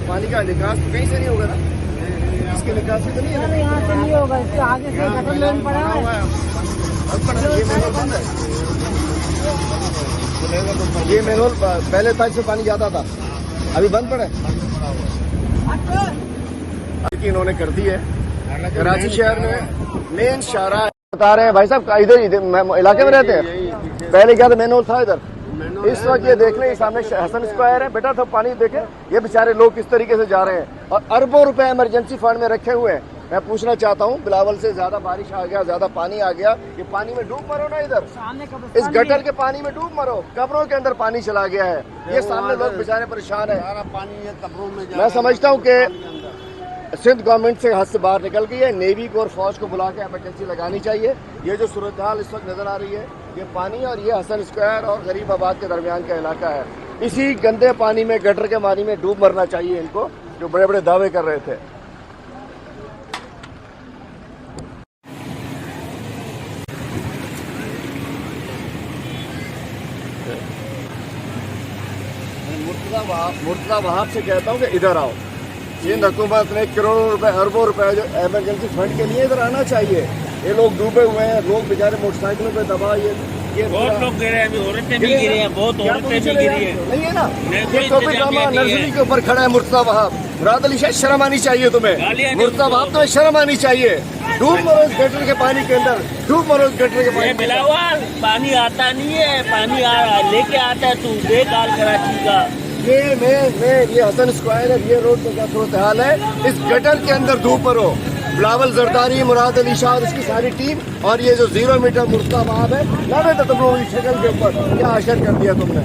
पानी का निकास तो कहीं से नहीं होगा ना, इसके निकास से तो नहीं है, यहाँ से नहीं होगा, इसके आगे से गटर लाइन पड़ा है। ये मैनुअल बंद है, ये मैनुअल पहले था, इसमें पानी ज्यादा था, अभी बंद पड़ा है। इन्होंने कर दी है। कराची शहर में मेन शाहराह बता रहे हैं भाई साहब, इधर इलाके में रहते हैं, पहले क्या था मैनुअल था इधर, इस वक्त ये देख लें सामने हसन स्क्वायर है बेटा, तो पानी देखें, ये बेचारे लोग किस तरीके से जा रहे हैं और अरबों रुपए इमरजेंसी फंड में रखे हुए हैं। मैं पूछना चाहता हूँ बिलावल से, ज्यादा बारिश आ गया, ज्यादा पानी आ गया, ये पानी में डूब मरो ना, इधर इस गटर के पानी में डूब मरो, कब्रों के अंदर पानी चला गया है, ये सामने लोग बेचारे परेशान है। मैं समझता हूँ कि सिंध गवर्नमेंट से हद से बाहर निकल गई है, नेवी को और फौज को बुला के इमरजेंसी लगानी चाहिए। ये जो सूरत हाल इस वक्त नजर आ रही है, ये पानी और ये हसन स्क्वायर और गरीबाबाद के दरमियान का इलाका है, इसी गंदे पानी में, गटर के पानी में डूब मरना चाहिए इनको, जो बड़े बड़े दावे कर रहे थे। मुर्तजा वहाब से कहता हूँ कि इधर आओ, सिंध हुकूमत ने करोड़ों रुपए, अरबों रुपए जो इमरजेंसी फंड के लिए इधर आना चाहिए। ये लोग डूबे हुए हैं, लोग बेचारे मोटरसाइकिलों पे दबा, ये बहुत लोग गिरे हैं, अभी औरतें भी गिरी हैं, बहुत औरतें भी गिरी हैं। नहीं है ना, ये टोपी जामा नर्सरी के ऊपर खड़ा है मुर्तजा वहाब। मुराद अली शाह, शर्म आनी चाहिए तुम्हें, मुर्तजा वहाब तो शर्म आनी चाहिए। डूब मरो इस गटर के पानी के अंदर, डूब मरो इस गटर के पानी। बिलावल पानी आता नहीं है, पानी लेके आता है, तू देख हाल कराची का। ये हसन स्क्वायर है, ये रोड का क्या सूरत हाल है, इस गटर के अंदर डूब मरो। बिलावल जरदारी, मुराद अली शाह और इसकी सारी टीम, और ये जो 0 मीटर मुर्तजा वहाब है, लाने तो तुम लोगों की शक्ल के ऊपर क्या अशर कर दिया तुमने।